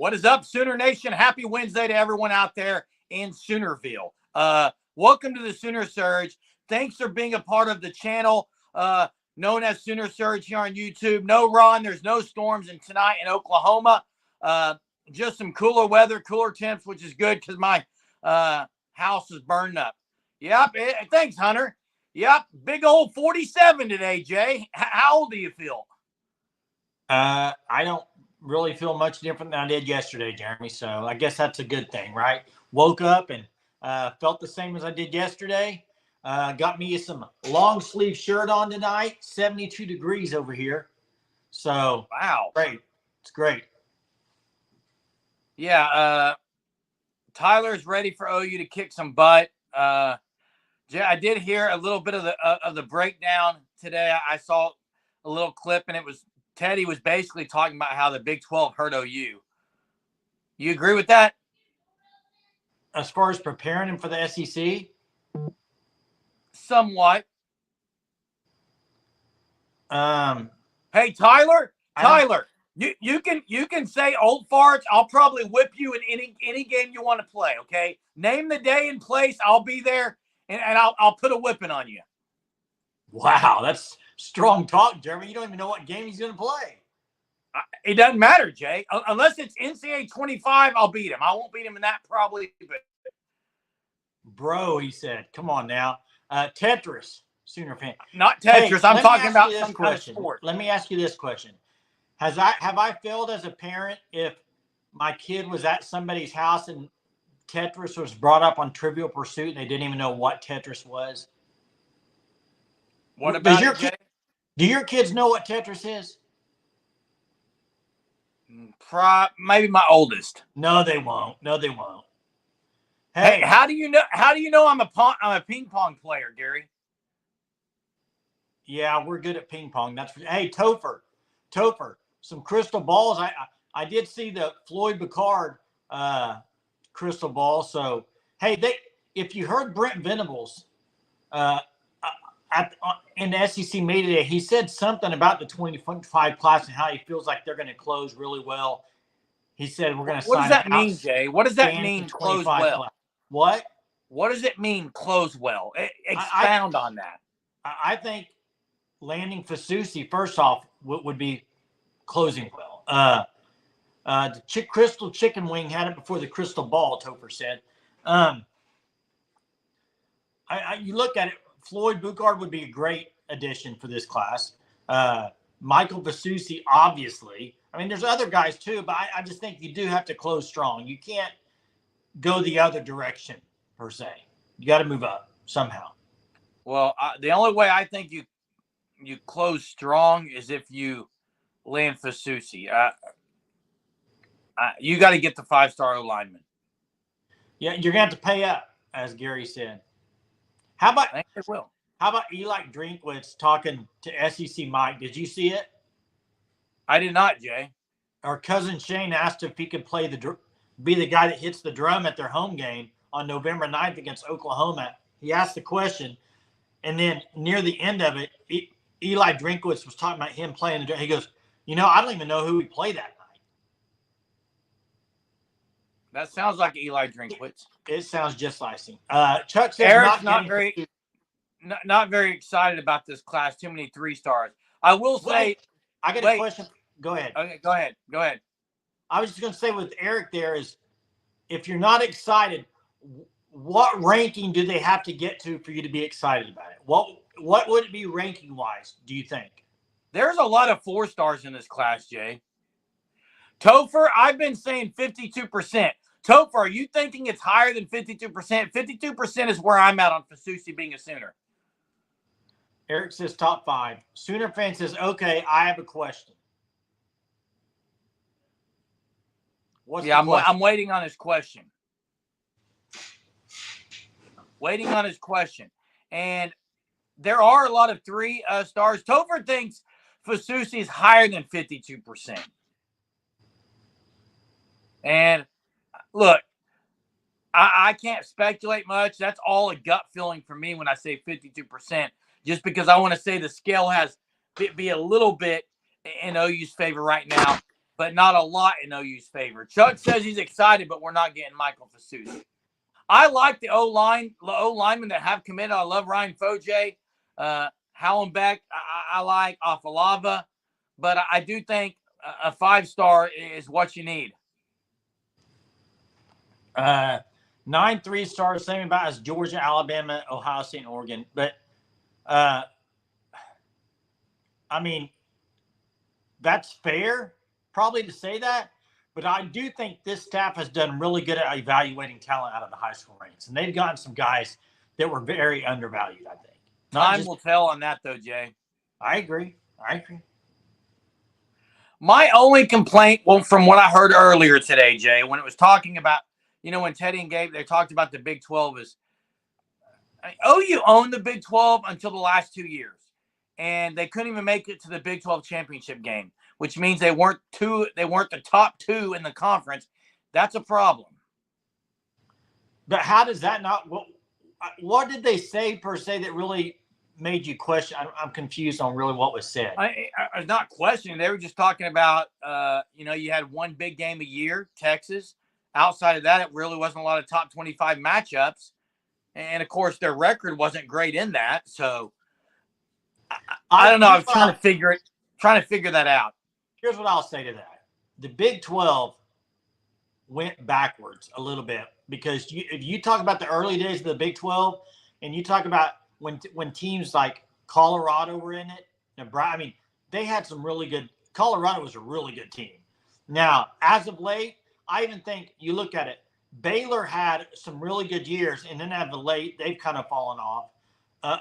What is up, Sooner Nation? Happy Wednesday to everyone out there in Soonerville. Welcome to the Sooner Surge. Thanks for being a part of the channel known as Sooner Surge here on YouTube. No Ron, there's no storms tonight in Oklahoma. Just some cooler weather, cooler temps, which is good because my house is burning up. Yep. Thanks, Hunter. Yep. Big old 47 today, Jay. How old do you feel? I don't really feel much different than I did yesterday, Jeremy. So I guess that's a good thing, right? Woke up and felt the same as I did yesterday. Got me some long sleeve shirt on tonight. 72 degrees over here. So wow, great. It's great. Yeah. Tyler's ready for OU to kick some butt. I did hear a little bit of the breakdown today. I saw a little clip, and it was Teddy was basically talking about how the Big 12 hurt OU. You agree with that? As far as preparing him for the SEC? Somewhat. Hey, Tyler, you can say old farts. I'll probably whip you in any game you want to play, okay? Name the day and place. I'll be there, and I'll put a whipping on you. Wow, that's strong talk, Jeremy. You don't even know what game he's going to play. It doesn't matter, Jay. Unless it's NCAA 25, I'll beat him. I won't beat him in that probably. But... Bro, he said, come on now. Tetris, Sooner fan. Not Tetris. Hey, I'm talking about some kind of sport. Let me ask you this question. Have I failed as a parent if my kid was at somebody's house and Tetris was brought up on Trivial Pursuit and they didn't even know what Tetris was? What about do your kids know what Tetris is? Maybe my oldest. No, they won't. Hey, how do you know I'm a ping pong player, Gary? Yeah, we're good at ping pong. Hey, Topher, some crystal balls. I did see the Floyd Bacard crystal ball. So hey, if you heard Brent Venables in the SEC media today, he said something about the 25 class and how he feels like they're going to close really well. He said we're going to sign. What does that mean, Jay? What does that mean? Close well. Class. What? What does it mean? Close well. Expound on that. I think landing Fasusi first off would be closing well. The Crystal Chicken Wing had it before the crystal ball. Topher said. You look at it. Floyd Bacard would be a great addition for this class. Michael Fasusi, obviously. I mean, there's other guys too, but I just think you do have to close strong. You can't go the other direction, per se. You got to move up somehow. Well, the only way I think you close strong is if you land Fasusi. You got to get the 5-star lineman. Yeah, you're going to have to pay up, as Gary said. How about I think it will. How about Eli Drinkwitz talking to SEC Mike? Did you see it? I did not, Jay. Our cousin Shane asked if he could be the guy that hits the drum at their home game on November 9th against Oklahoma. He asked the question, and then near the end of it, Eli Drinkwitz was talking about him playing the drum. He goes, I don't even know who we play that night. That sounds like Eli Drinkwitz. It sounds just like him. Chuck says Eric's not very excited about this class. Too many 3-stars. I will say. I got a question. Go ahead. Okay, go ahead. I was just going to say with Eric there is, if you're not excited, what ranking do they have to get to for you to be excited about it? What would it be ranking wise? Do you think? There's a lot of 4-stars in this class, Jay. Topher, I've been saying 52%. Topher, are you thinking it's higher than 52%? 52% is where I'm at on Fasusi being a Sooner. Eric says top 5. Sooner fan says, okay, I have a question. I'm waiting on his question. And there are a lot of 3-stars. Topher thinks Fasusi is higher than 52%. And look, I can't speculate much. That's all a gut feeling for me when I say 52%, just because I want to say the scale has be a little bit in OU's favor right now. but not a lot in OU's favor. Chuck says he's excited, but we're not getting Michael Fasusi. I like the O-linemen that have committed. I love Ryan Foje, Hallenbeck. I like Afalava, but I do think a 5-star is what you need. 9 3-stars, same about as Georgia, Alabama, Ohio State, and Oregon. But I mean, that's fair, probably to say that. But I do think this staff has done really good at evaluating talent out of the high school ranks, and they've gotten some guys that were very undervalued. I think time will tell on that, though, Jay. I agree. My only complaint, well, from what I heard earlier today, Jay, when it was talking about, when Teddy and Gabe, they talked about the Big 12 is OU owned the Big 12 until the last 2 years, and they couldn't even make it to the Big 12 championship game, which means they weren't the top 2 in the conference. That's a problem. But how does that not? What did they say per se that really made you question? I'm confused on really what was said. I was not questioning. They were just talking about, you had one big game a year, Texas. Outside of that, it really wasn't a lot of top 25 matchups. And, of course, their record wasn't great in that. So, I don't know. I was trying to figure that out. Here's what I'll say to that. The Big 12 went backwards a little bit because if you talk about the early days of the Big 12 and you talk about when teams like Colorado were in it, they had some really good – Colorado was a really good team. Now, as of late, I even think you look at it, Baylor had some really good years, and then as of late, they've kind of fallen off.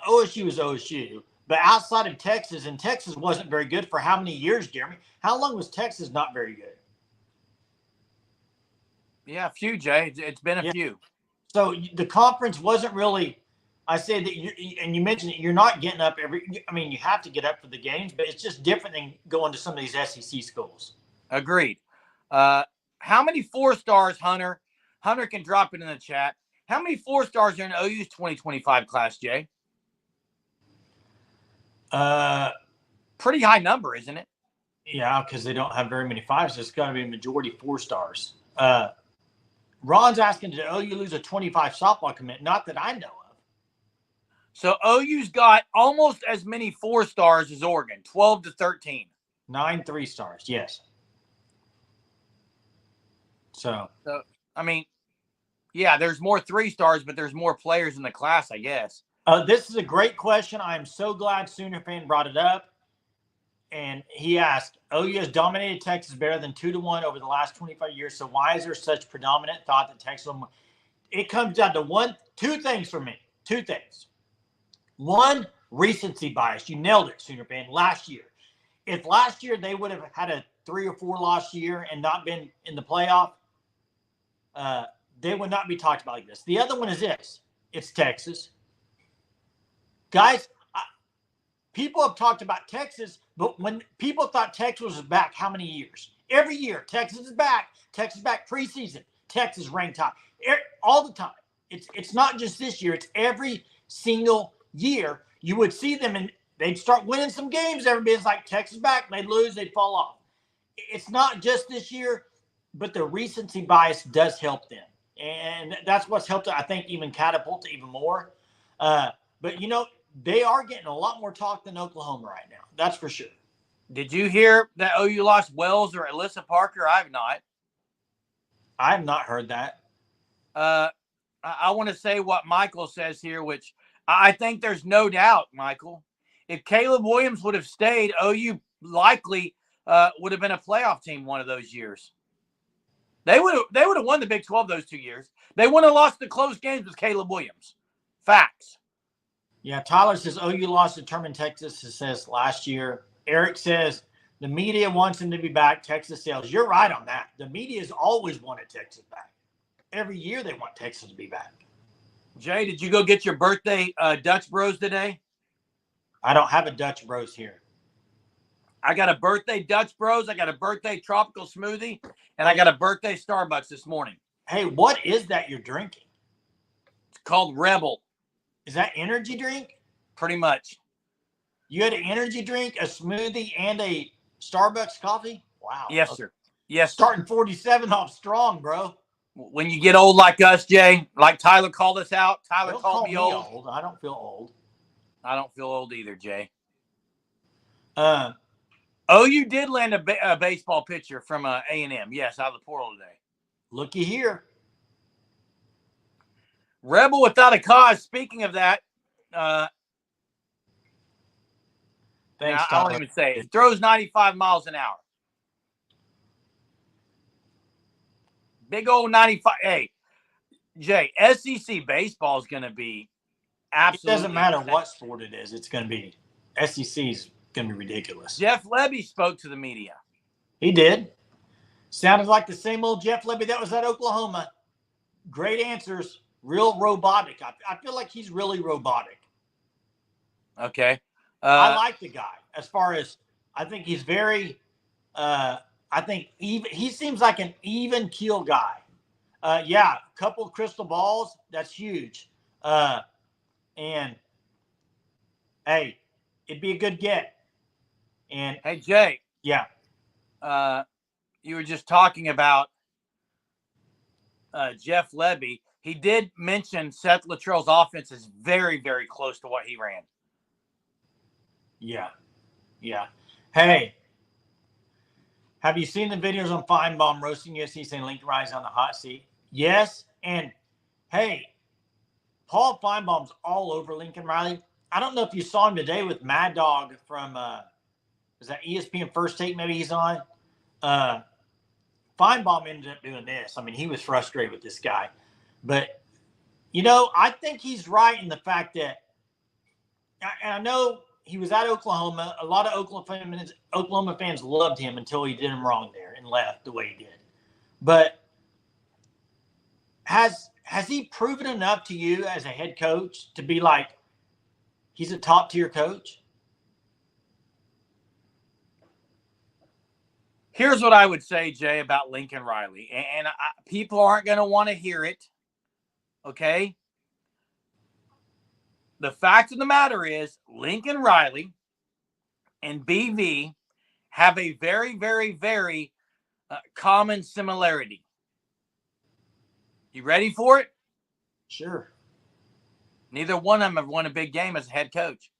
OSU is OSU. But outside of Texas, and Texas wasn't very good for how many years, Jeremy? How long was Texas not very good? Yeah, a few, Jay. It's been a few. So the conference wasn't really – I say that you mentioned that you're not getting up you have to get up for the games, but it's just different than going to some of these SEC schools. Agreed. How many 4-stars, Hunter? Hunter can drop it in the chat. How many 4-stars are in OU's 2025 class, Jay? Pretty high number, isn't it? Yeah, because they don't have very many 5s. So it's got to be a majority 4-stars. Ron's asking, did OU lose a 25 softball commit? Not that I know of. So OU's got almost as many 4-stars as Oregon, 12 to 13. 9 3-stars, yes. So there's more 3-stars, but there's more players in the class, I guess. This is a great question. I'm so glad Sooner fan brought it up. And he asked, OU has dominated Texas better than 2-1 over the last 25 years. So why is there such predominant thought that Texas will? It comes down to two things for me. 2 things. One, recency bias. You nailed it, Sooner fan. Last year. If last year they would have had a 3 or 4 loss year and not been in the playoff, they would not be talked about like this. The other one is this. It's Texas. Guys, people have talked about Texas, but when people thought Texas was back, how many years? Every year, Texas is back. Texas back preseason. Texas ranked top. All the time. It's not just this year. It's every single year. You would see them, and they'd start winning some games. Everybody's like, Texas back. They'd lose. They'd fall off. It's not just this year, but the recency bias does help them. And that's what's helped, I think, even catapult even more. But, they are getting a lot more talk than Oklahoma right now. That's for sure. Did you hear that OU lost Wells or Alyssa Parker? I have not. I have not heard that. I want to say what Michael says here, which I think there's no doubt, Michael. If Caleb Williams would have stayed, OU likely would have been a playoff team one of those years. They would have won the Big 12 those 2 years. They wouldn't have lost the close games with Caleb Williams. Facts. Yeah, Tyler says OU lost to Terman, Texas. It says last year. Eric says the media wants him to be back. Texas sales. You're right on that. The media's always wanted Texas back. Every year they want Texas to be back. Jay, did you go get your birthday Dutch Bros today? I don't have a Dutch Bros here. I got a birthday Dutch Bros. I got a birthday tropical smoothie, and I got a birthday Starbucks this morning. Hey, what is that you're drinking? It's called Rebel. Is that energy drink? Pretty much. You had an energy drink, a smoothie, and a Starbucks coffee? Wow. Yes, sir. Yes, sir. Starting 47 off strong, bro. When you get old like us, Jay, like Tyler called us out. Tyler Don't called call me me old. old. I don't feel old. I don't feel old either, Jay. Uh, OU did land a baseball pitcher from A&M. Yes, out of the portal today. looky here. Rebel without a cause. Speaking of that, Thanks, I won't Tyler. even say it. He throws 95 miles an hour. Big old 95. Hey, Jay, SEC baseball is going to be absolutely. It doesn't matter insane. what sport it is. It's going to be SEC's going to be ridiculous. Jeff Lebby spoke to the media. He did. Sounded like the same old Jeff Lebby that was at Oklahoma. Great answers. Real robotic. I feel like he's really robotic. Okay. I like the guy as far as I think he's very I think he seems like an even keel guy. Yeah, a couple of crystal balls, that's huge. And hey, it'd be a good get. And hey, Jay. Yeah. You were just talking about Jeff Lebby. He did mention Seth Luttrell's offense is very, very close to what he ran. Yeah. Yeah. Hey, have you seen the videos on Feinbaum roasting USC saying Lincoln Riley's on the hot seat? Yes. And hey, Paul Feinbaum's all over Lincoln Riley. I don't know if you saw him today with Mad Dog from is that ESPN First Take maybe he's on? Feinbaum ended up doing this. I mean, he was frustrated with this guy. But, you know, I think he's right in the fact that, and I know he was at Oklahoma. A lot of Oklahoma fans loved him until he did him wrong there and left the way he did. But has he proven enough to you as a head coach to be like, he's a top-tier coach? Here's what I would say, Jay, about Lincoln Riley. And people aren't going to want to hear it. Okay? The fact of the matter is Lincoln Riley and BV have a very, very, very common similarity. You ready for it? Sure. Neither one of them have won a big game as a head coach.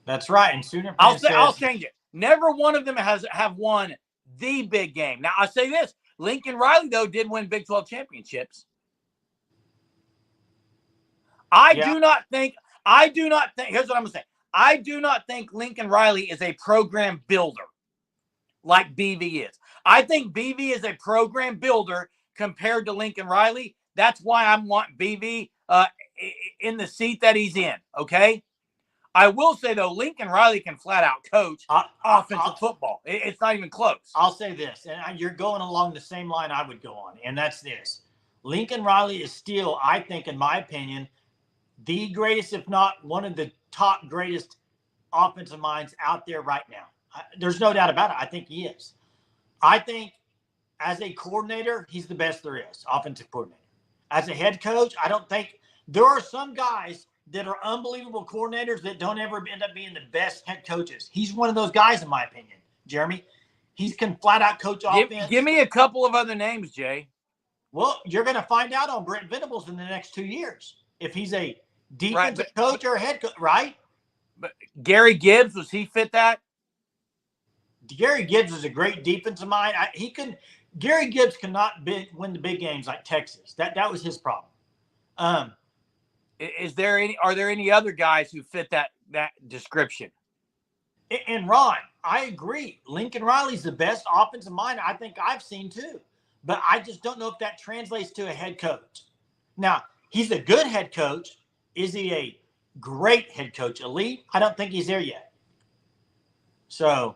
That's right. And Sooner I'll change it. Never one of them have won the big game. Now, I say this. Lincoln Riley, though, did win Big 12 championships. I do not think, here's what I'm going to say. I do not think Lincoln Riley is a program builder like BV is. I think BV is a program builder compared to Lincoln Riley. That's why I want BV in the seat that he's in, okay? I will say, though, Lincoln Riley can flat out coach offensive football. It's not even close. I'll say this, and you're going along the same line I would go on, and that's this. Lincoln Riley is still, I think, in my opinion, the greatest, if not one of the top greatest offensive minds out there right now. There's no doubt about it. I think he is. I think as a coordinator, he's the best there is, offensive coordinator. As a head coach, I don't think there are some guys that are unbelievable coordinators that don't ever end up being the best head coaches. He's one of those guys, in my opinion, Jeremy. He can flat out coach offense. Give me a couple of other names, Jay. Well, you're going to find out on Brent Venables in the next 2 years if he's a defensive coach or a head coach, right? But Gary Gibbs, was he fit that? Gary Gibbs is a great defensive mind. Gary Gibbs cannot win the big games like Texas. That was his problem. Are there any other guys who fit that description? And Ron, I agree. Lincoln Riley's the best offensive mind I think I've seen too. But I just don't know if that translates to a head coach. Now, he's a good head coach. Is he a great head coach? Elite? I don't think he's there yet. So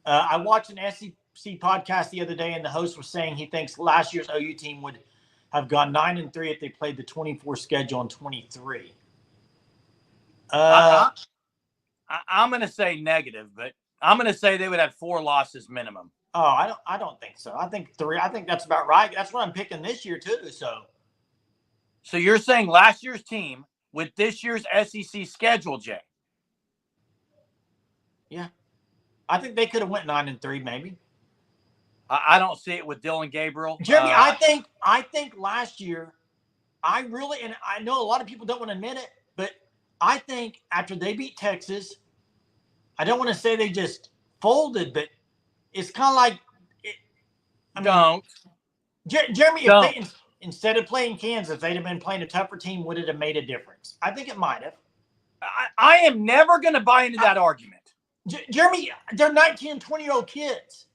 I watched an SEC podcast the other day, and the host was saying he thinks last year's OU team would have gone 9-3 if they played the 24 schedule in 23. I'm going to say negative, but I'm going to say they would have 4 losses minimum. Oh, I don't think so. I think 3. I think that's about right. That's what I'm picking this year too. So you're saying last year's team with this year's SEC schedule, Jay? Yeah, I think they could have went 9-3 maybe. I don't see it with Dylan Gabriel. Jeremy, I think last year, I really, and I know a lot of people don't want to admit it, but I think after they beat Texas, I don't want to say they just folded, but it's kind of like, Jeremy, if they instead of playing Kansas, if they'd have been playing a tougher team, would it have made a difference? I think it might have. I am never going to buy into that argument. Jeremy, they're 19 and 20-year-old kids.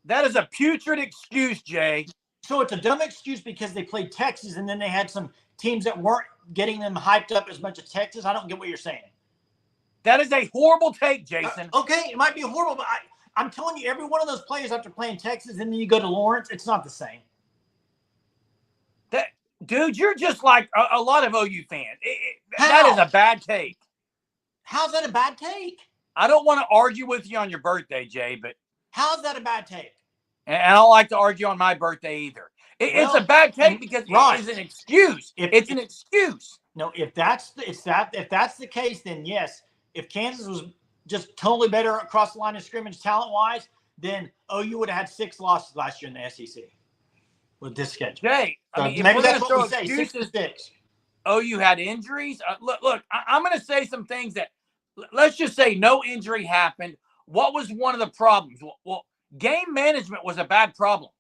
That is a putrid excuse, Jay. So it's a dumb excuse because they played Texas and then they had some teams that weren't getting them hyped up as much as Texas. I don't get what you're saying. That is a horrible take, Jason. Okay, it might be horrible, but I'm telling you, every one of those players after playing Texas and then you go to Lawrence, it's not the same. Dude, you're just like a lot of OU fans. That is a bad take. How's that a bad take? I don't want to argue with you on your birthday, Jay, but how's that a bad take? And I don't like to argue on my birthday either. It's a bad take because it is an excuse. It's an excuse. No, if that's the case, then yes. If Kansas was just totally better across the line of scrimmage talent-wise, then OU would have had 6 losses last year in the SEC with this schedule. Jay, I mean, maybe that's what we say. 6-6. OU had injuries. Look, I'm going to say some things that, let's just say no injury happened. What was one of the problems? Well, game management was a bad problem.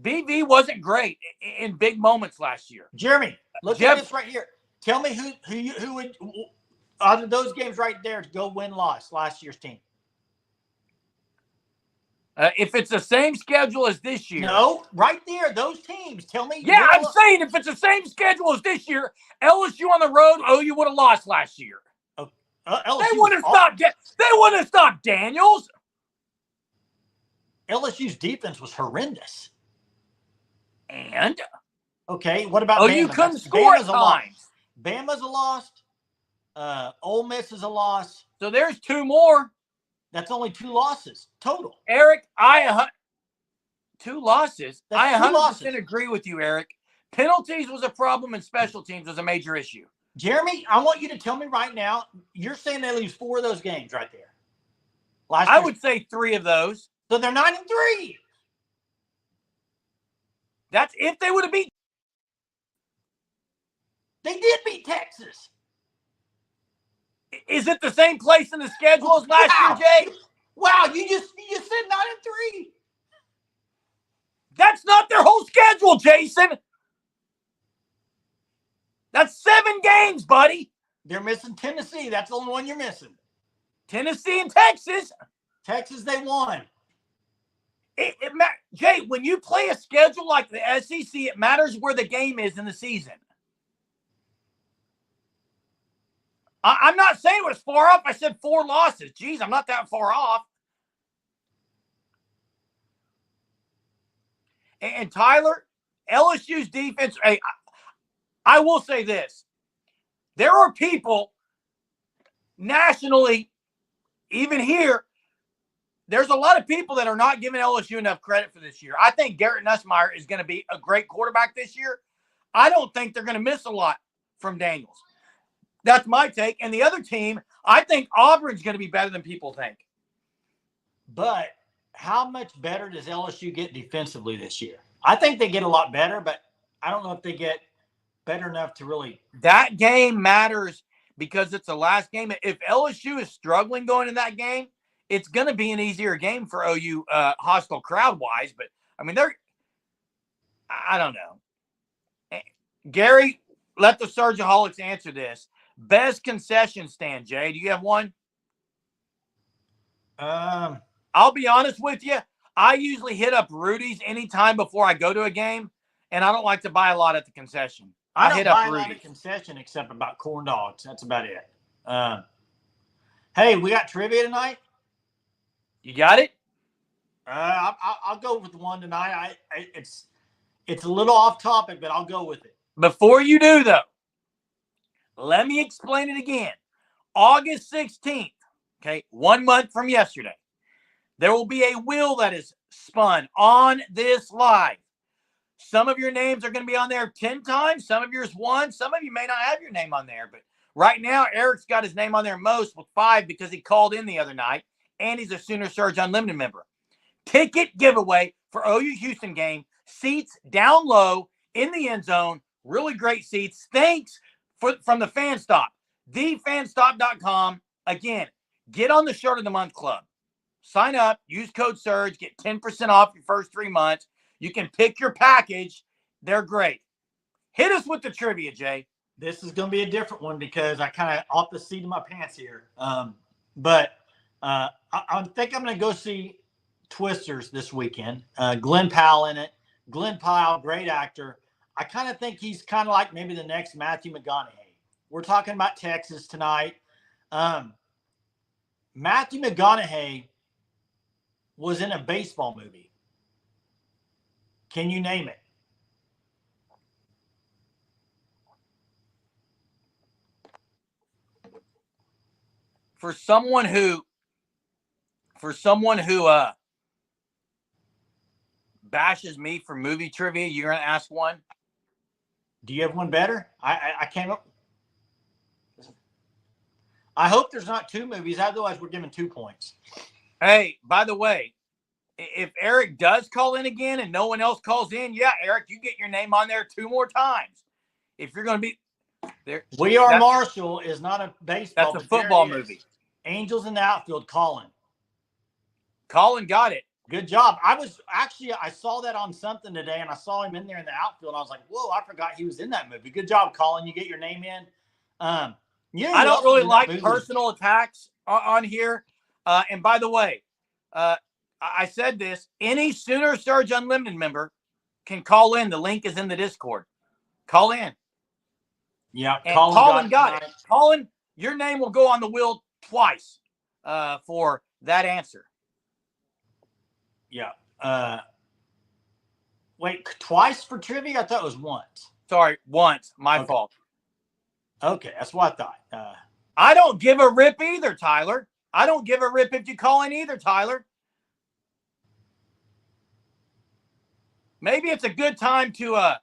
BV wasn't great in big moments last year. Jeremy, look at this right here. Tell me who would out of those games right there to go win-loss last year's team. If it's the same schedule as this year. No, right there, those teams. Tell me. Yeah, I'm saying if it's the same schedule as this year, LSU on the road, OU would have lost last year. LSU they wouldn't have stopped Daniels. LSU's defense was horrendous. And? Okay, what about Bama? You couldn't score at times. Bama's a loss. Ole Miss is a loss. So there's 2 more. That's only 2 losses total. Eric, 2 losses. I 100% agree with you, Eric. Penalties was a problem and special teams was a major issue. Jeremy, I want you to tell me right now, you're saying they lose 4 of those games right there. I would say 3 of those. So they're 9-3. That's if they would have beat. They did beat Texas. Is it the same place in the schedule as last year, Jay? Wow, you just said 9-3. That's not their whole schedule, Jason. That's 7 games, buddy. They're missing Tennessee. That's the only one you're missing. Tennessee and Texas. Texas, they won. Jay, when you play a schedule like the SEC, it matters where the game is in the season. I'm not saying it was far off. I said 4 losses. Geez, I'm not that far off. And Tyler, LSU's defense, I will say this. There are people nationally, even here, there's a lot of people that are not giving LSU enough credit for this year. I think Garrett Nussmeier is going to be a great quarterback this year. I don't think they're going to miss a lot from Daniels. That's my take. And the other team, I think Auburn's going to be better than people think. But how much better does LSU get defensively this year? I think they get a lot better, but I don't know if they get better enough to really. That game matters because it's the last game. If LSU is struggling going in that game, it's going to be an easier game for OU hostile crowd-wise. But, I mean, I don't know. Gary, let the Surgeaholics answer this. Best concession stand, Jay. Do you have one? I'll be honest with you. I usually hit up Rudy's anytime before I go to a game, and I don't like to buy a lot at the concession. I don't buy a lot at concession except about corn dogs. That's about it. Hey, we got trivia tonight. You got it? I'll go with one tonight. It's a little off topic, but I'll go with it. Before you do, though, let me explain it again. August 16th, okay, 1 month from yesterday, there will be a wheel that is spun on this live. Some of your names are going to be on there 10 times. Some of yours 1. Some of you may not have your name on there. But right now, Eric's got his name on there most with 5 because he called in the other night. And he's a Sooner Surge Unlimited member. ticket giveaway for OU Houston game. Seats down low in the end zone. Really great seats. Thanks from the Fan Stop. TheFanstop.com. Again, get on the Shirt of the Month Club. Sign up. Use code SURGE. Get 10% off your first 3 months. You can pick your package. They're great. Hit us with the trivia, Jay. This is going to be a different one because I kind of off the seat of my pants here. But I think I'm going to go see Twisters this weekend. Glenn Powell in it. Glenn Powell, great actor. I kind of think he's kind of like maybe the next Matthew McConaughey. We're talking about Texas tonight. Matthew McConaughey was in a baseball movie. Can you name it? For someone who bashes me for movie trivia, you're going to ask one? Do you have one better? I can't. I hope there's not 2 movies. Otherwise, we're giving 2 points. Hey, by the way, if Eric does call in again and no one else calls in, yeah, Eric, you get your name on there 2 more times. If you're going to be there. We Are Marshall is not a baseball. That's a football movie. Angels in the Outfield, Colin. Colin got it. Good job. I saw that on something today, and I saw him in there in the outfield. And I was like, whoa, I forgot he was in that movie. Good job, Colin. You get your name in. I don't really like personal attacks on here. And by the way, I said this. Any Sooner Surge Unlimited member can call in. The link is in the Discord. Call in. Yeah, and Colin got it. Colin, your name will go on the wheel twice for that answer. Yeah. Wait, twice for trivia? I thought it was once. Sorry, once. My fault. Okay, that's what I thought. I don't give a rip either, Tyler. I don't give a rip if you call in either, Tyler. Maybe it's a good time to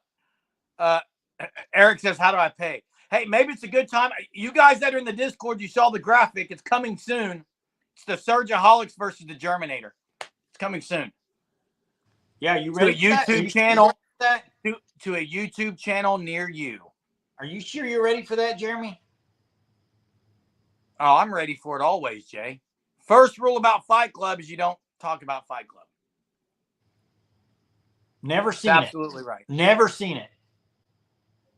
Eric says, how do I pay? Hey, maybe it's a good time. You guys that are in the Discord, you saw the graphic. It's coming soon. It's the Surgeaholics versus the Germinator. It's coming soon. Yeah, you ready? To a YouTube channel. To a YouTube channel near you. Are you sure you're ready for that, Jeremy? Oh, I'm ready for it always, Jay. First rule about Fight Club is you don't talk about Fight Club. Never seen it. Absolutely right. Never seen it.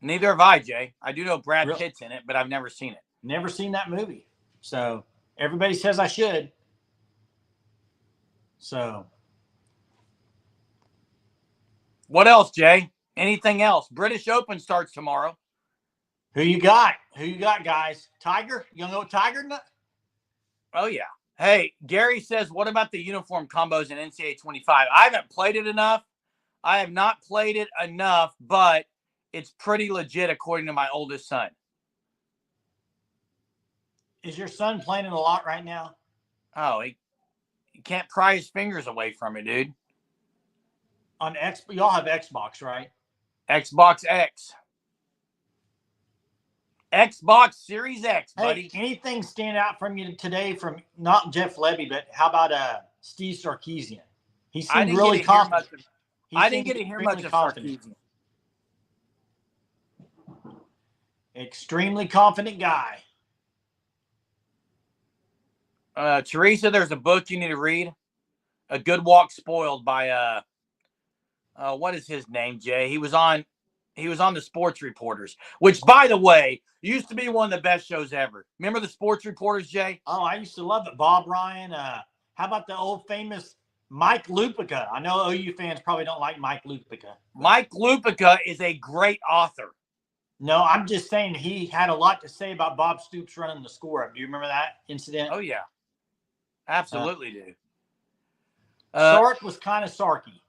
Neither have I, Jay. I do know Brad Pitt's in it, but I've never seen it. Never seen that movie. So everybody says I should. So. What else, Jay? Anything else? British Open starts tomorrow. Who you got? Who you got, guys? Tiger? You know Tiger? Oh, yeah. Hey, Gary says, what about the uniform combos in NCAA 25? I haven't played it enough. I have not played it enough, but it's pretty legit according to my oldest son. Is your son playing it a lot right now? Oh, he can't pry his fingers away from it, dude. On y'all have Xbox, right? Xbox X. Xbox Series X, buddy. Hey, anything stand out from you today from not Jeff Levy, but how about Steve Sarkisian? He seemed really confident. I didn't get to hear much of Sarkisian. Extremely confident guy. Teresa, there's a book you need to read. A Good Walk Spoiled by what is his name, Jay? He was on the Sports Reporters, which, by the way, used to be one of the best shows ever. Remember the Sports Reporters, Jay? Oh, I used to love it. Bob Ryan. How about the old famous Mike Lupica? I know OU fans probably don't like Mike Lupica. Mike Lupica is a great author. No, I'm just saying he had a lot to say about Bob Stoops running the score up. Do you remember that incident? Oh, yeah. Absolutely do. Sark was kind of sarky.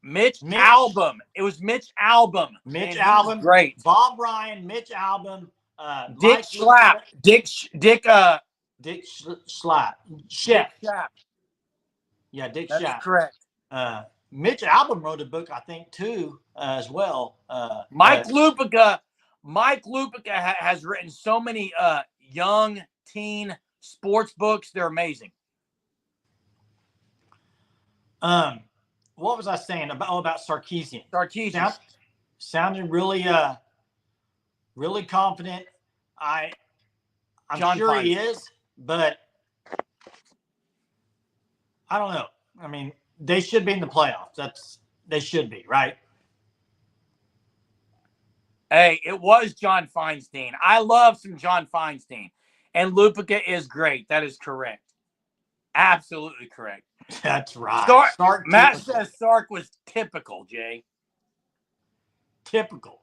Mitch Albom. It was Mitch Albom. Mitch Albom. Great. Bob Ryan, Mitch Albom. Dick Schlapp. Dick Schlapp. Shep. Schlapp. Yeah, Dick That's Schlapp. correct. Mitch Albom wrote a book, I think, too, as well. Mike Lupica has written so many young teen sports books. They're amazing. What was I saying about Sarkisian? Sarkisian. Sounded really really confident. I'm sure he is, but I don't know. I mean, they should be in the playoffs. They should be, right? Hey, it was John Feinstein. I love some John Feinstein. And Lupica is great. That is correct. Absolutely correct. That's right. Matt says Sark was typical, Jay. Typical.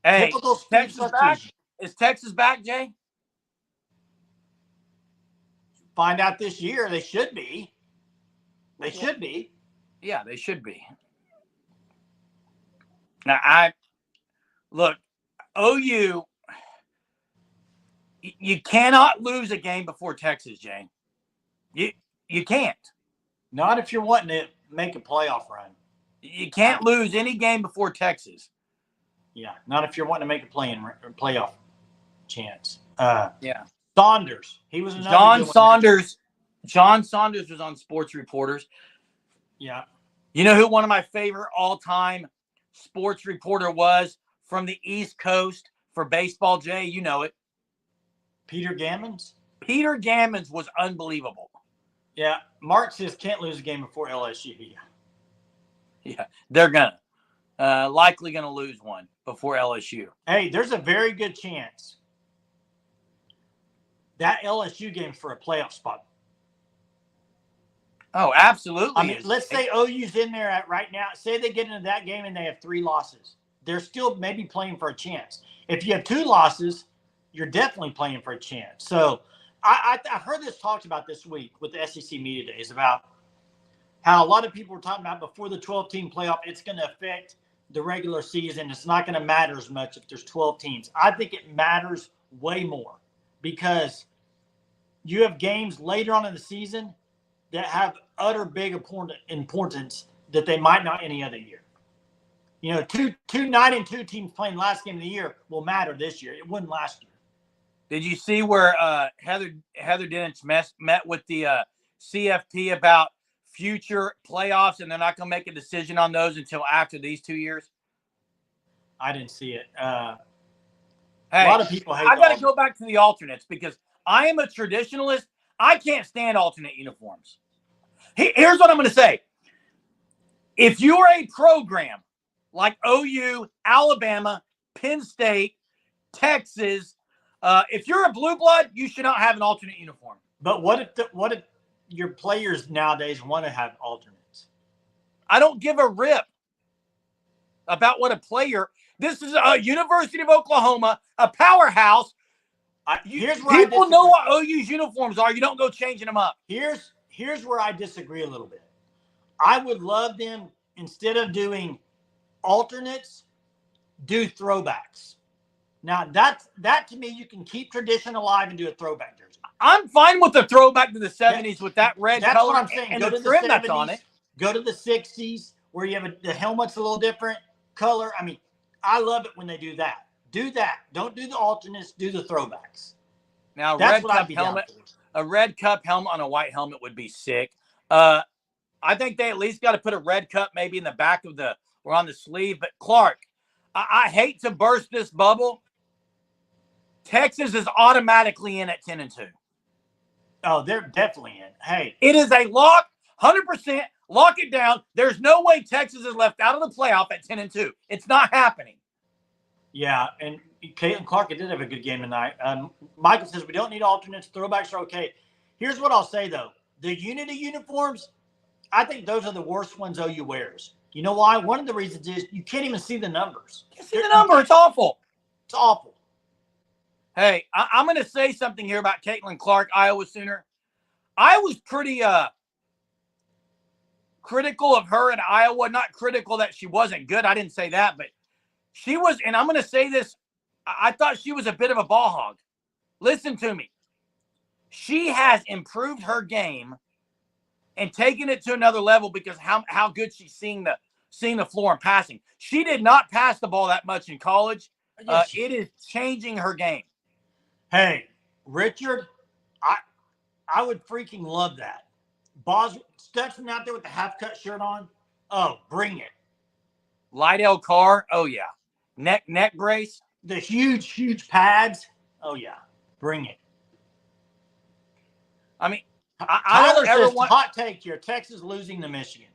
Hey, typical Texas back? Is Texas back, Jay? Find out this year. They should be. They should be. Yeah, they should be. Now, look, OU, you cannot lose a game before Texas, Jay. You can't. Not if you're wanting to make a playoff run. You can't lose any game before Texas. Yeah, not if you're wanting to make a playoff chance. Yeah. Saunders. He was another John Saunders. John Saunders was on Sports Reporters. Yeah. You know who one of my favorite all-time sports reporter was from the East Coast for baseball, Jay? You know it. Peter Gammons? Peter Gammons was unbelievable. Yeah. Mark says can't lose a game before LSU. Yeah, they're gonna. Likely going to lose one before LSU. Hey, there's a very good chance that LSU game's for a playoff spot. Oh, absolutely. I mean, let's say OU's in there right now. Say they get into that game and they have 3 losses. They're still maybe playing for a chance. If you have 2 losses, you're definitely playing for a chance. So I've heard this talked about this week with the SEC Media Days about how a lot of people were talking about before the 12-team playoff, it's going to affect the regular season. It's not going to matter as much if there's 12 teams. I think it matters way more because you have games later on in the season that have utter big importance that they might not any other year. You know, two 9-2 teams playing last game of the year will matter this year. It wouldn't last year. Did you see where Heather Dinich met with the CFP about future playoffs, and they're not going to make a decision on those until after these 2 years? I didn't see it. Hey, a lot of people hate. I got to go back to the alternates because I am a traditionalist. I can't stand alternate uniforms. Here's what I'm going to say. If you are a program like OU, Alabama, Penn State, Texas, if you're a blue blood, you should not have an alternate uniform. But what if your players nowadays want to have alternates? I don't give a rip about what a player. This is a University of Oklahoma, a powerhouse. People know what OU's uniforms are. You don't go changing them up. Here's where I disagree a little bit. I would love them, instead of doing alternates, do throwbacks. Now that to me, you can keep tradition alive and do a throwback jersey. I'm fine with the throwback to the 70s with that red color. That's what I'm saying. And go the to trim the 70s, that's on it. Go to the 60s where you have the helmet's a little different color. I mean, I love it when they do that. Do that. Don't do the alternates. Do the throwbacks. Now, that's what I'd be helmet, a red cup helmet on a white helmet would be sick. I think they at least got to put a red cup maybe in the back of or on the sleeve. But Clark, I hate to burst this bubble. Texas is automatically in at 10-2. Oh, they're definitely in. Hey, it is a lock, 100%. Lock it down. There's no way Texas is left out of the playoff at 10-2. It's not happening. Yeah, and Caitlin Clark did have a good game tonight. Michael says we don't need alternates. Throwbacks are okay. Here's what I'll say, though. The Unity uniforms, I think those are the worst ones OU wears. You know why? One of the reasons is you can't even see the numbers. You see the number. It's awful. It's awful. Hey, I'm going to say something here about Caitlin Clark, Iowa Sooner. I was pretty critical of her in Iowa. Not critical that she wasn't good. I didn't say that, but she was, and I'm going to say this, I thought she was a bit of a ball hog. Listen to me. She has improved her game and taken it to another level because how good she's seeing the floor and passing. She did not pass the ball that much in college. It is changing her game. Hey, Richard, I would freaking love that. Boz Stetson out there with the half-cut shirt on. Oh, bring it. Lydell Carr. Oh yeah. Neck brace. The huge pads. Oh yeah, bring it. I mean, I Tyler don't ever says, want. hot take here, Texas losing to Michigan.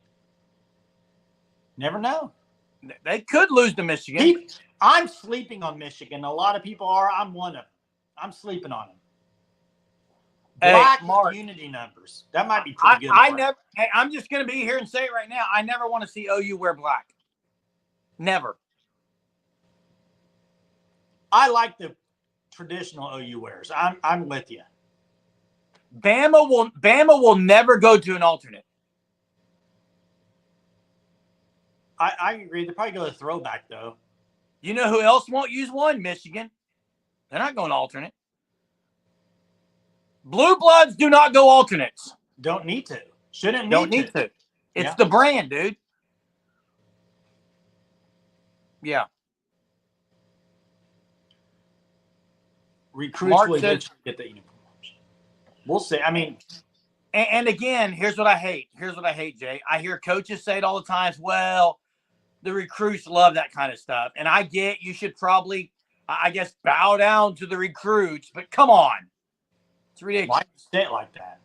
Never know. They could lose to Michigan. I'm sleeping on Michigan. A lot of people are. I'm one of them. I'm sleeping on them. Black Hey, Mark, unity numbers. That might be pretty good. I'm just going to be here and say it right now. I never want to see OU wear black. Never. I like the traditional OU wears. I'm with you. Bama will never go to an alternate. I agree. They'll probably go to throwback though. You know who else won't use one? Michigan. They're not going alternate. Blue Bloods do not go alternates. Don't need to. Shouldn't need Don't need to. It's Yeah. the brand, dude. Yeah. Recruits Mark will said- eventually get the uniforms. We'll see. I mean, And again, here's what I hate. Jay. I hear coaches say it all the time. Well, the recruits love that kind of stuff. And I get you should probably, I guess, bow down to the recruits. But come on. It's ridiculous. why say it like that?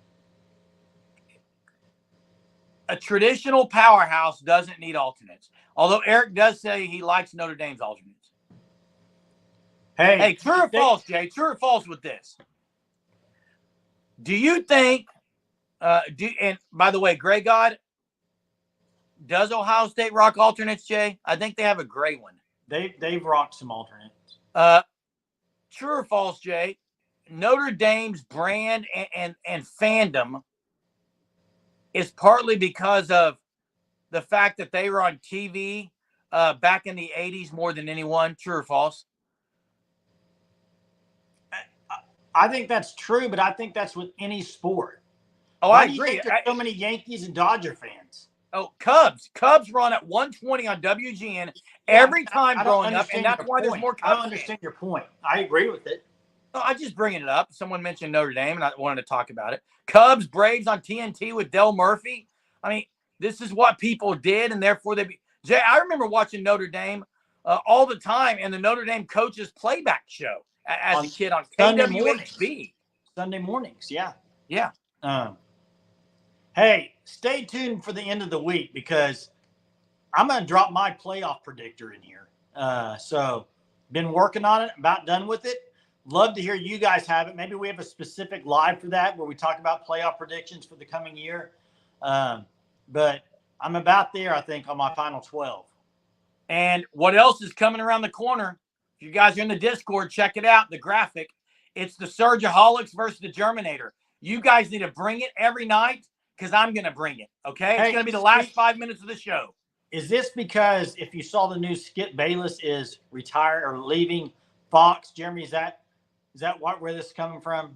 A traditional powerhouse doesn't need alternates. Although Eric does say he likes Notre Dame's alternates. Hey, true or false, Jay? True or false with this? Do you think, and by the way, Gray God, does Ohio State rock alternates, Jay? I think they have a gray one. They've rocked some alternates. True or false, Jay? Notre Dame's brand and fandom is partly because of the fact that they were on TV back in the 80s more than anyone. True or false? I think that's true, but I think that's with any sport. Oh, Why I do you agree. think there's so many Yankees and Dodger fans? Oh, Cubs run at 120 on WGN every time I don't growing up, and understand that's your why there's point. more I Cubs don't understand your point. I agree with it. No, I just bringing it up. Someone mentioned Notre Dame, and I wanted to talk about it. Cubs, Braves on TNT with Del Murphy. I mean, this is what people did, and therefore Jay, I remember watching Notre Dame all the time, and the Notre Dame coaches playback show as a kid on Sunday KWHB. Sunday mornings, yeah. Yeah. Hey, stay tuned for the end of the week because I'm going to drop my playoff predictor in here. So, been working on it, about done with it. Love to hear you guys have it. Maybe we have a specific live for that where we talk about playoff predictions for the coming year. But I'm about there, I think, on my final 12. And what else is coming around the corner? If you guys are in the Discord, check it out, the graphic. It's the Surgeaholics versus the Germinator. You guys need to bring it every night because I'm going to bring it, okay? It's going to be the last 5 minutes of the show. Is this because if you saw the news, Skip Bayless is retired or leaving Fox? Jeremy, is that where this is coming from?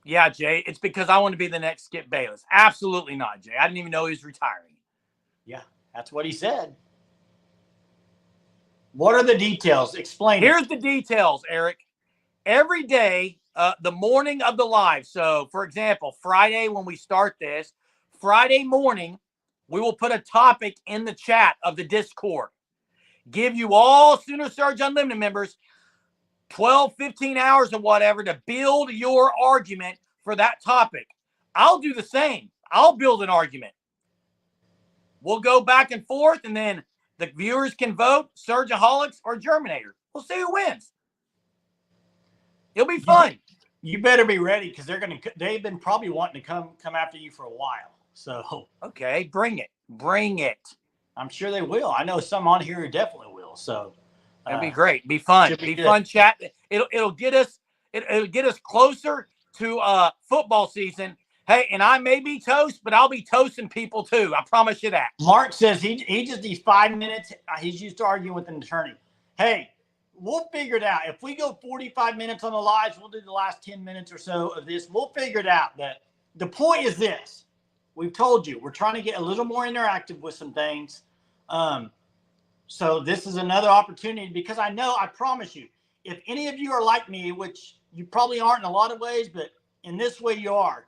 Yeah, Jay, it's because I want to be the next Skip Bayless. Absolutely not, Jay. I didn't even know he was retiring. Yeah, that's what he said. What are the details? Explain. Here's the details, Eric. Every day, the morning of the live. So, for example, Friday when we start this, Friday morning, we will put a topic in the chat of the Discord. Give you all Sooner Surge Unlimited members 12, 15 hours or whatever to build your argument for that topic. I'll do the same. I'll build an argument. We'll go back and forth, and then the viewers can vote Surgeaholics or Germinator. We'll see who wins. It'll be fun. You better be ready because they've been probably wanting to come after you for a while. So okay, bring it. Bring it. I'm sure they will. I know some on here who definitely will. So it'll be great. Be fun. Be fun chat. It'll get us closer to football season. Hey, and I may be toast, but I'll be toasting people too. I promise you that. Mark says he just needs 5 minutes. He's used to arguing with an attorney. Hey, we'll figure it out. If we go 45 minutes on the lives, we'll do the last 10 minutes or so of this. We'll figure it out. But the point is this. We've told you, we're trying to get a little more interactive with some things. So this is another opportunity because I promise you, if any of you are like me, which you probably aren't in a lot of ways, but in this way you are,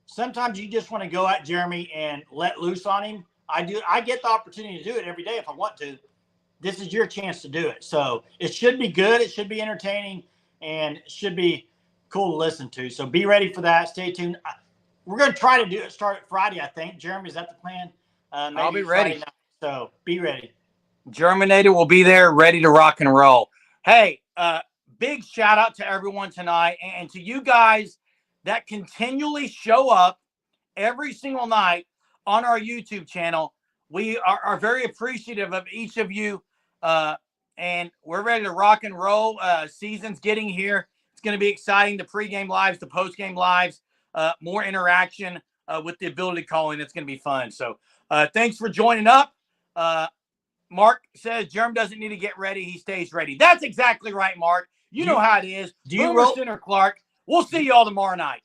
sometimes you just want to go at Jeremy and let loose on him. I get the opportunity to do it every day if I want to. This is your chance to do it. So it should be good. It should be entertaining, and it should be cool to listen to. So be ready for that. Stay tuned. We're going to try to do it start Friday, I think. Jeremy, is that the plan? Maybe I'll be ready. So be ready. Germinator will be there, ready to rock and roll. Hey, big shout out to everyone tonight and to you guys that continually show up every single night on our YouTube channel. We are very appreciative of each of you, and we're ready to rock and roll. Season's getting here. It's going to be exciting. The pregame lives, the postgame lives, more interaction with the ability calling. It's going to be fun. So thanks for joining up. Mark says Jerm doesn't need to get ready. He stays ready. That's exactly right, Mark. You know how it is. Do you roll Center, Clark? We'll see you all tomorrow night.